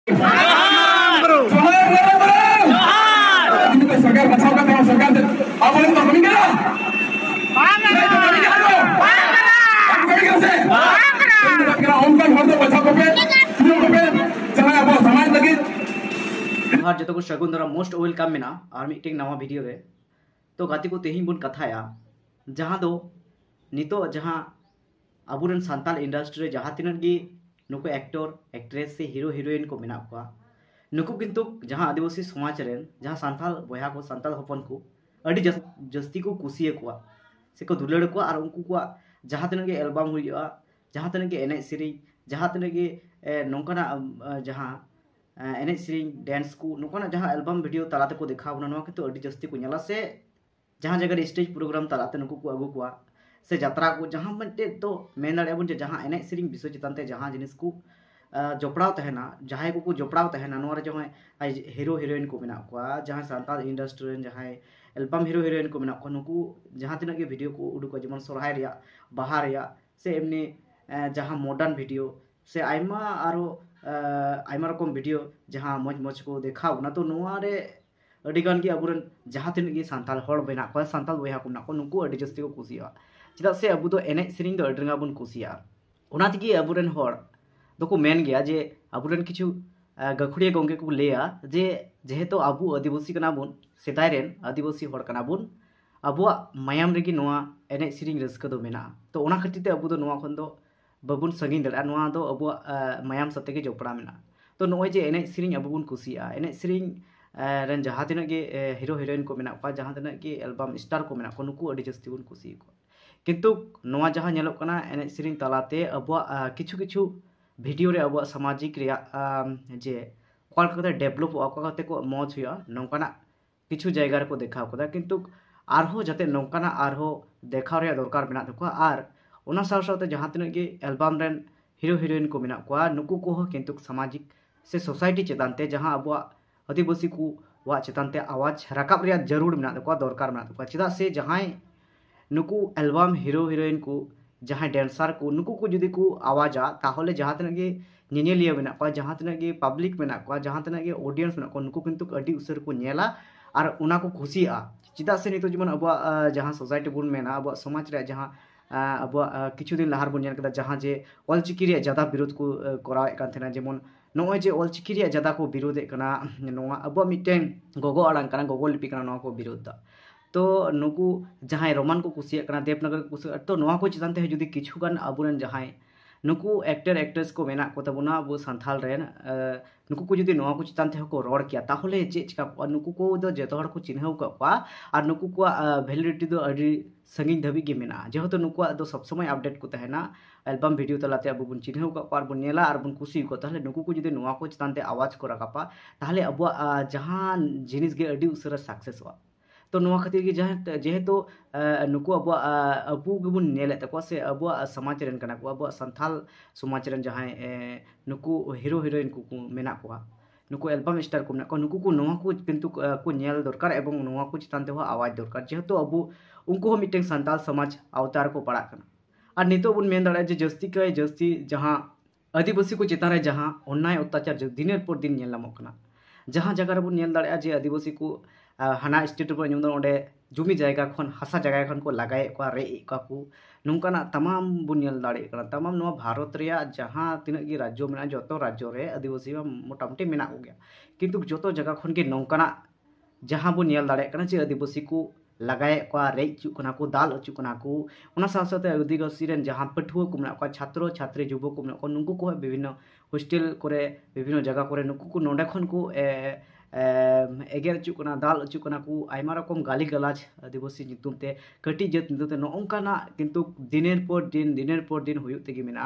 सरकार बचाव का सरकार आप बोले तो कमी करा जो सगुन द्वारा मोस्ट वेलकम में और मिट्टी नवा वीडियो रे तो गाती को तेहिं बन कथाया जहाँ दो नितो जहाँ अबुरन सान्ताल इंडस्ट्री जहाँ तीन गी नुको एक्टर एक्ट्रेस से हीरो हीरोइन को मेना को नुको किंतु जहाँ आदिवासी समाज रेन जहाँ सान्ताल बया को सान्ताल हपन को अड़ी जस्ती को कुसिए को से को दुलड़ को और उनको को जहाँ तीन गे एल्बम हुआ जहाँ तीन गे एने सीरीज जहाँ तीन गे नौकाना जहाँ एने सीरीज डांस को नौकाना जहाँ एल्बम वीडियो तलाते को देखा उन्होंने किंतु अड़ी जस्ती को नेला से जहाँ जगह स्टेज प्रोग्राम तलाते नुको को अगू को से यात्रा को जहाँ मटे तो मेन दाड़ेबन जहाँ एने सीरीज विषय चितानते जहाँ जिनिस को जोपड़ाव तहना जहाँ को जोपड़ाव तहना नोरे जो हीरो हीरोइन को मेना को जहाँ सान्ताल इंडस्ट्री जहाँ एल्बम हीरो हीरोइन को मेना को नुकु जहाँ तीन गे वीडियो को उडुक जेमन सोरहाय रिया बाहा रिया से एमनी जहाँ मॉडर्न वीडियो से आयमा आरो आयमा रकम वीडियो जहाँ मज मज को देखा ना तो नोरे अडिगान की अबुरन जहाँ तीन गे सान्ताल हड़ बेना को सान्ताल बया को ना को नुकु अडी जस्ती को कुसिया चेदा से अबु दो एने सेरिंग दो अडरंगा बन कुसिया ओना तिगी अबुरन हड़ दोको मेन गया जे अबुरन किछु गखुड़िया गंगे को लेया जे जेहेतु अबु आदिवासी कना बन सेदाय रेन आदिवासी हड़ कना बन अबुआ मायाम रेगी नोआ एने सेरिंग रस्क दो मेना तो ओना खातिर ते अबु दो नोआ खन दो बबुन संगिन दड़ा नोआ दो अबुआ मायाम सते गे जोपड़ा मेना तो नोय जे एने सेरिंग अबु बन कुसिया एने सेरिंग रेन जहाँ तीन गे हीरो हीरोइन को मेना पा जहाँ तीन गे एल्बम स्टार को मेना को नुकु अडी जस्ती बन कुसी को किंतु नोआ जहाँ नेलोक कना एने सेरिंग तलाते अबुआ किछु किछु वीडियो रे अबुआ सामाजिक रिया जे कॉल करते डेवलप करते को मौज हुआ नौकाना किछु जायगा रे को देखा को किंतु आरहो जाते नौकाना आरहो देखा रे दरकार मेना तको आर ओना साव सावते जहाँ तीन गे एल्बम रेन हीरो हीरोइन को मेना को नुकु को किंतु सामाजिक से सोसाइटी चेतानते जहाँ अबुआ आदिवासी को वा चेतानते आवाज राकाब रिया जरूर मेना तको दरकार मेना तको चेदा से जहाँ नुकु एल्बम हीरो हीरोइन को जहाँ डांसर को नुकु को जुदी को आवाजा ताहले जहाँ तीन गे नेनेलिया मेना को जहाँ तीन गे पब्लिक मेना को जहाँ तीन गे ऑडियंस मेना को नुकु किंतु अडी उसर को नेला और उना को खुशिया चेदा से नितो जेमन अब जहाँ सोसाइटी बन मेना अब समाज रे जहाँ अब किछु दिन लहार बन नेल कदा जहाँ जे ऑलचिकी रे ज्यादा विरोध को करावे कान थेना जेमन नोय जे ऑलचिकी रे ज्यादा को विरोध कना नोआ अब मिटेन गोगो आड़ांग कना गोगो लिपि कना नोआ को विरोध दा तो नुकु जहाँ रोमान को कुसिया कना देवनगर को कुसिया तो नोआ को चितान ते जुदी किछु गान अबुरन जहाँ नुकु एक्टर एक्ट्रेस को मेना को तबुना अब सान्थाल रेन नुकु को जुदी नोआ को चितान ते को रोड किया ताहले चे चिका नुकु को दो जतो हड़ को चिन्हव का और नुकु को वैलिडिटी दो अडी संगिन धबी गे मेना जेहेतु नुकु दो सब समय अपडेट को तहना एल्बम वीडियो तलाते अब बन चिन्हव का और बन नेला और बन कुसी को ताहले नुकु को जुदी नोआ को चितान ते आवाज को रकापा ताहले अब जहाँ जिनिस गे अडी उसरा सक्सेस हुआ तो नोआ खातिर की जहाँ जेहेतु नुकु अब अबु गेबुन नेले तको से अब समाज रेन कना को अब सान्थाल समाज रेन जहाँ नुकु हीरो हीरोइन को मेना को नुकु एल्बम स्टार को मेना को नुकु को नोआ को किंतु को नेल दरकार एवं नोआ को चितान ते आवाज दरकार जेहेतु अबु उनको मिटें सान्थाल समाज अवतार को पड़ा कना और नितो बन मेन दाड़ा जे जस्ती कय जस्ती जहाँ आदिवासी को चितान रे जहाँ अन्याय अत्याचार दिनेर पर दिन नेल नामक कना जहाँ जगह बन नेल दाड़ा जे आदिवासी को हाना स्टेट पर जुमी जायगा खन हासा जगह खन को लगाए को रे को नौकाना तमाम बुनियल दाड़े कना तमाम नोआ भारत रिया जहाँ तीन गी राज्य मेना जो राज्य रे आदिवासी मोटामुटी मेना को गया किंतु जो जगह खन के नौकाना जहाँ बुनियल दाड़े कना जे आदिवासी को लगाए को रे चुकना को दाल अचुकना को ओना साथ आदिवासी रेन जहाँ पठुआ को मेना को छात्र छात्री युवक को मेना को नुकु को विभिन्न हॉस्टेल करे विभिन्न जगह करे नुकु को नोडे खन को एगेर चुकना दाल चुकना को आयमा रकम गाली गलाज आदिवासी नितुम ते कटी जत नितुम ते नोंकाना किंतु दिनेर पर दिन हुयुग तेगी मेना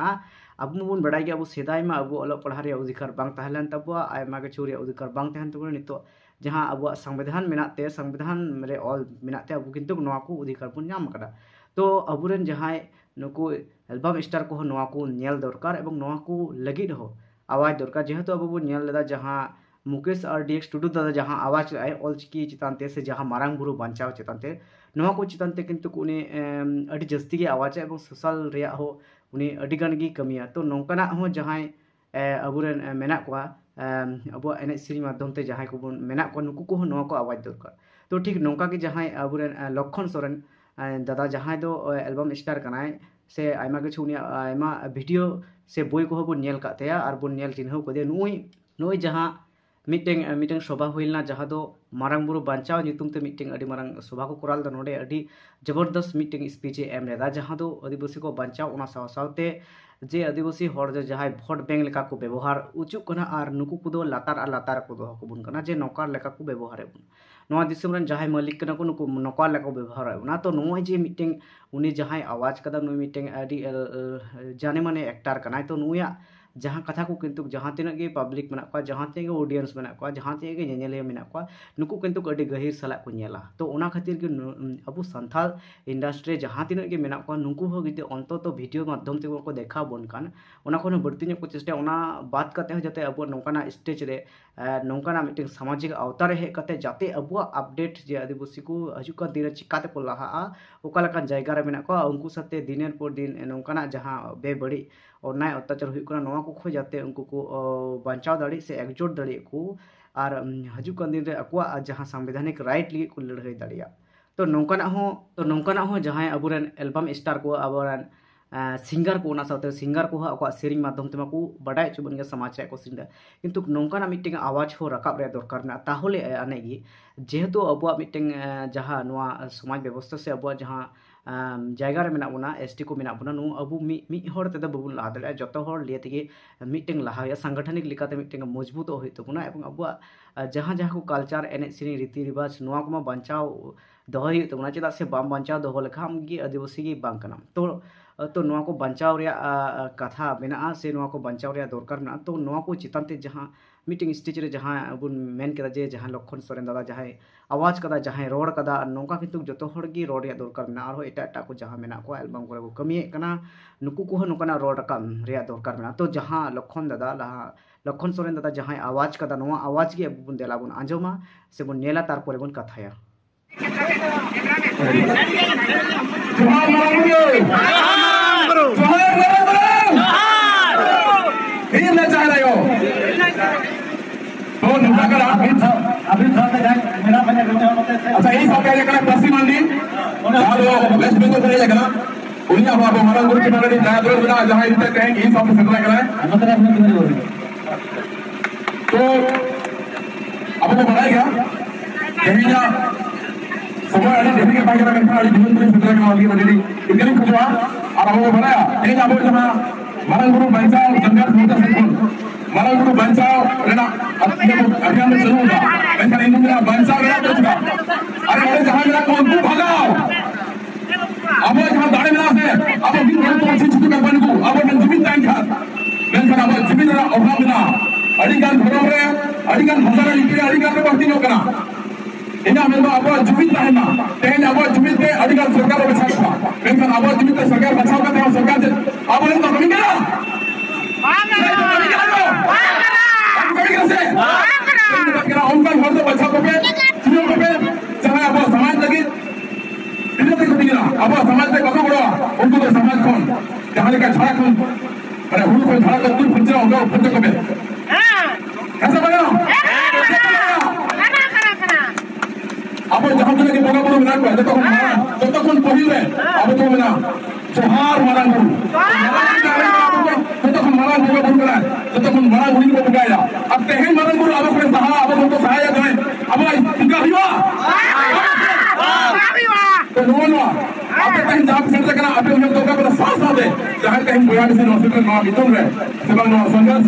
अब बन बड़ाई गया अब सेदाय मा अब अल पढ़ा रे अधिकार बांग तहलन तबुआ आयमा के छुरी अधिकार बांग तहन तबुआ नितो जहाँ अब संविधान मेनाते संविधान रे ऑल मेनाते अब किंतु नोआ को अधिकार बन नाम कदा तो अबुरन जहाँ नुकु एल्बम स्टार को नोआ को नेल दरकार एवं नोआ को लगिद हो आवाज दरकार जेहेतु अब बन नेल लेदा जहाँ मुकेश RDX टुडू दादा जहाँ आवाज आए ऑलचिकी चितानते से जहाँ मारांग बुरु बांचाव चितानते नोआ को चितानते किंतु उनी अडी जस्ती गे आवाज एवं सोशल रिया हो उनी अडी गान गी कमिया तो नौकाना हो जहाँ अबुरन मेना को अब एने सेरी माध्यम ते जहां को मेना को नुकु को नवा को आवाज दरकार तो ठीक नौका के जहां अबुरेन लक्षण सोरेन दादा जहां दो एल्बम स्टार कनाय से आयमा किछु आयमा वीडियो से बोई को बन नेल कातेया और बन नेल चिन्ह को दे नुई जहां मीटिंग सभा हुईना जहां दो मारंग बुरु बांचाव नितुम ते मीटिंग अडी मारंग सभा को कोराल दा नोडे अडी जबरदस्त मीटिंग स्पीच एम रेदा जहां दो आदिवासी को बांचाव ओना साव सावते जे आदिवासी हर जो जहां भोट बैंक लेका को व्यवहार उचुक कना और नुकु को दो लातार आ लातार को दो को बुन कना जे नौकार लेका को व्यवहार बुन नोआ दिसम रन जहां मालिक कना को नुकु नौकार लेका व्यवहार ना तो नोआ जे मीटिंग उनी जहां आवाज कदा नुई मीटिंग अडी जाने माने एक्टर कना तो नुया जहाँ कथा को किंतु जहाँ तीन के पब्लिक मेना को जहाँ तीन ऑडियंस मेना को जहाँ तीन के नेनेलिया मेना को नुकु किंतु अडी गहिर सला को नेला तो ओना खातिर के अब संथाल इंडस्ट्री जहाँ तीन के मेना को नुकु हो गिते अंतत वीडियो माध्यम ते को देखा बन कान ओना को बढ़ती को चेष्टा ओना बात करते जाते अब नौकाना स्टेज रे नौकाना मीटिंग सामाजिक अवतार हे करते जाते अब अपडेट जे आदिवासी को हजुका दिन चिकाते को लहा ओका लकान जायगा रे मेना को उनको साथे दिनेर पर दिन नौकाना जहाँ बेबड़ी और नाय अत्याचार हुई नवा को खो जाते उनको को बचाव दाड़ी से एकजुट दाड़ी को और हजुक दिन रे अकुआ जहाँ संवैधानिक राइट लिए को लड़ाई दाड़िया तो नौकाना हो जहाँ अबुरेन एल्बम स्टार को अबुरेन सिंगर को साथे सिंगर को अकुआ सेरिंग माध्यम तेमा को बडाय चुबन के समाज रे को सिंदा किंतु नौकाना मीटिंग आवाज हो रकाब रे दरकार ना ताहले आनेगी जेहेतु अबुआ मीटिंग जहाँ नवा समाज व्यवस्था से अबुआ जहाँ जायगा रे मेना बोना एसटी को मेना बोना नु अबु मी हर ते बबुन लहा दले जतो हर लिए तेगे मीटिंग लहा सांगठनिक लिकाते मीटिंग मजबूत होई तबुना एवं अबुआ जहाँ जहाँ को कल्चर एने सेरी रीति रिवाज नवा को बचाव दोहई तबुना चेदा से बाम बचाव दोहो लेखाम गी आदिवासी गी बांग कना तो नवा को बचाव रे कथा मेना से नवा को बचाव रे दरकार मेना तो नवा को चितान ते जहाँ मीटिंग स्टेज रे जहाँ बुन मेन केदा जे जहाँ लक्षण सोरेन दादा जहाँ आवाज कदा जहाँ रोड कदा नौका किंतु जतो हर गी रोड रे दरकार मेना और एटा एटा को जहाँ मेना को एल्बम को कमी कना नुकु को नौकाना रोड कम रे दरकार मेना तो जहाँ लक्षण सोरेन दादा जहाँ आवाज कदा नवा आवाज गे बुन देला बुन आंजमा से बुन नेला तार परे बुन कथाया अच्छा यही सब क्या करना पश्चिम मंडी और वेस्ट बंगाल से क्या करना उन्हीं अब हमारा गुरु के मंडी जहाँ दूर बिना जहाँ इधर कहेंगे यही सब सेटल करना है तो अब तो बढ़ाएगा कहीं जा समय अड़ी देखने के पास करना अड़ी जीवन में सेटल करना वाली मंडी इनके लिए खुदा और हम वो बढ़ाया कहीं जा बोल जहाँ हमारा गुरु बंचाओ जंगल मोटा से हमारा गुरु बंचाओ लेना अभियान में चलूंगा लेकिन इन मेरा बंचाओ मेरा बचगा अरे मेरे जहाँ मेरा कौन को भगाओ अब जहाँ दाढ़ी मेरा से अब दिन भर तो अच्छी चीज़ का बन को अब मैं जमीन टाइम था मैं अब जमीन मेरा अभाव ना अड़ीगान भरों रे अड़ीगान भसारा लिखे अड़ीगान रे बढ़ती नो करा इन्हें मैं तो अब जमीन टाइम ना तेरे अब जमीन पे अड़ीगान सरकार बचाएगा लेकिन अब जमीन पे सरकार बचाओ करते हैं सरकार से अब नहीं तो कमी करा उनका घर तो बच्चा को पे चीजों को पे चाहे अब समाज लगी इधर तक दिखना अब समाज से कहाँ बढ़ा उनको तो समाज कौन जहाँ लेकर छाड़ा कौन अरे हुल कोई छाड़ा कर दूर फंसे होगा फंसे को पे कैसा बना अब जहाँ तक के बोला बोलो मिला को जब तक उन पढ़ी रहे अब तो मिला जोहार मारा गुरु तो हमारा गुरु बन रहा है तो हमारा गुरु को बुलाया अब तेहन मारा गुरु अब अपने सहा अब उनको सहायक है अब सिंगा हुआ तो नो अब कहीं जहाँ से करना अब उन्हें तो का साथ साथ है जहाँ कहीं बुया से नौसिकर ना बितुन रहे सेबंग नो संघर्ष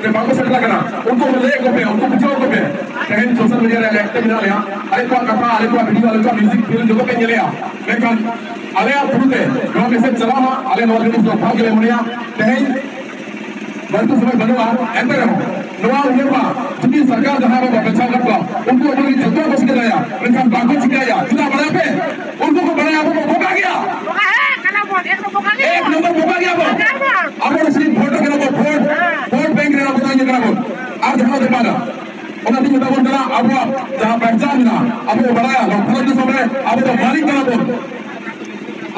के बाबू से करना उनको ले को पे उनको बचाओ को पे कहीं सोशल मीडिया रे एक्टिव ना लिया अरे को कथा अरे को वीडियो अरे को म्यूजिक फिल्म जो पे ले लिया लेकिन अरे आप पुरुते जो मैसेज चला हुआ अरे नॉर्मली जो भाग ले मुनिया कहीं बंतु समय बनवा ऐसे रहो नवा उन्हें चूंकि सरकार जहाँ पे बचाव करता उनको अपनी जगह बस के लाया लेकिन बाकी चिकाया चुना बना पे उनको को बनाया वो भोगा गया एक नंबर भोगा गया वो अब सिर्फ वोट के नंबर वोट बैंक रे बताइए करा वो आज जहाँ दे पाना उन्हें दिन बता बोलना अब जहाँ पहचान ना अब वो बनाया लोग फर्क समय अब तो मालिक करा वो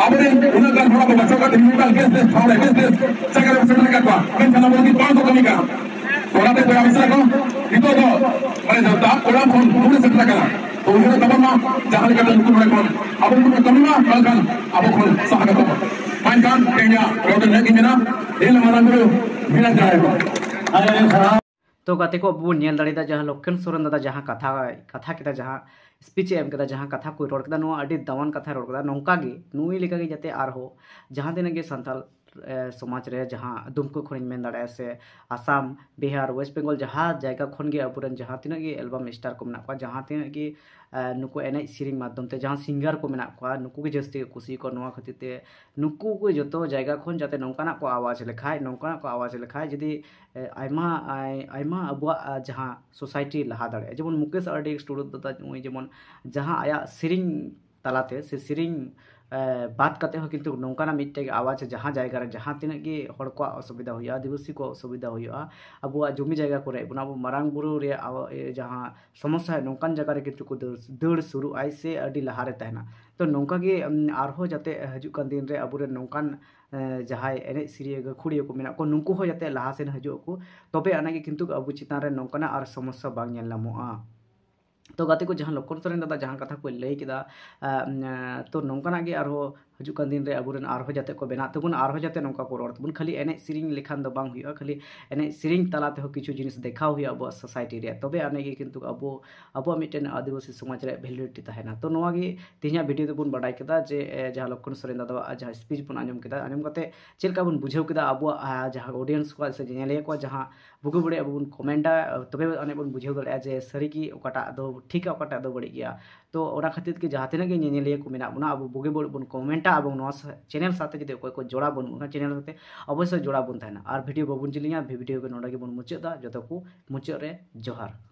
अब उन्हें कर थोड़ा बच्चों का डिजिटल बिजनेस थोड़ा बिजनेस चक्कर में सेटल करता मैं चला बोल की 500 कमी का कोड़ा पे कोड़ा मिसरा को इतो को माने दाब कोड़ा फोन पूरे सेटल करा तो उन्हें तब मा जहां का तुमको बड़े कौन अब तुमको कमीना बालकन अब कौन सहागत मान kan kenya roda nagi mena ele maranguru mena jaayega तो गाते को अब नियल दाड़ा जहाँ लक्षण सोरेन दादा जहाँ कथा के जहाँ स्पीच एम के जहाँ कथा को रोड दावान कथा रोड नौका नुई लेका जाते आरहो जहाँ दिन के संथाल समाज रे जहाँ दुमको खन मेन दाड़ा से आसाम बिहार वेस्ट बेंगल जहाँ जगह खन के अबुरन जहाँ तीन एल्बम स्टार को मेना जहाँ तीन की नुको एने सेरिंग माध्यम ते जहाँ सिंगर को मेना नुको जस्ती कुशी को नवा खातिर ते नुको को जो जगह खन जाते नौकाना को आवाज लेखाय नौकाना को आवाज लेखाय जदि आयमा अबुआ जहाँ सोसाइटी लहा दाड़े जेमन मुकेश आरडी स्टूडियो दादा जेमन जहाँ आया सेरिंग तलाते से सेरिंग बात करते हो किंतु नौकाना मिट्टे आवाज जहाँ जगह जहाँ तीन की हड़ को असुविधा हुआ आदिवासी को असुविधा हुआ अब जमी जगह को अब मारांग बुरु रे जहाँ समस्या है नौकान जगह रे किंतु को दौड़ शुरू आई से अड़ी लहारे तहना तो नौका गे आरहो जाते हजुकान दिन रे अब नौकान जहाँ एने सीरिया गखुड़िया को मेना को नुको हो जाते लहा सेन हजु को तबे आना किंतु अब चितान रे नौकाना और समस्या बांग नेल नामोआ तो गाते को जहाँ लक्षण सोरेन दादा जहाँ कथा को लई किदा तो नौकाना गे आरहो हजुकान दिन रे अबुरन आरहो जाते को बेना तबुन आरहो जाते नौका को रोड तबुन खाली एने सिरिंग लेखान दो बांग हुआ खाली एने सिरिंग तलाते हो किछु जिनिस देखाव हुआ अब सोसाइटी रे तबे आने गे किंतु अब मिटन आदिवासी समाज रे वैल्यूटी तहना तो नोवा गे तिहिया वीडियो दो बुन बडाई केदा जे जहाँ लक्षण सोरेन दादा जहाँ स्पीच बुन आंजम केदा आंजम कते चेलका बुन बुझाव केदा अब जहाँ ऑडियंस को से जेनेले को जहाँ बुगु बड़े अब बुन कमेंटा तबे आने बुन बुझाव दले जे सरी की ओकाटा दो ठीक है ओकाटा दो बड़ी गया तो ओना खातिर के जहाँ तीन नेनेलिया को मेना बुना अब बुगे बड़ कमेंटा अब चैनल साथ जो कोई जोड़ा बन चैनल साथ अवश्य जोड़ा बन और वीडियो बाबन चिलिया वीडियो के नोड़ा के मुचादा जो को मुचाद रे जोहार।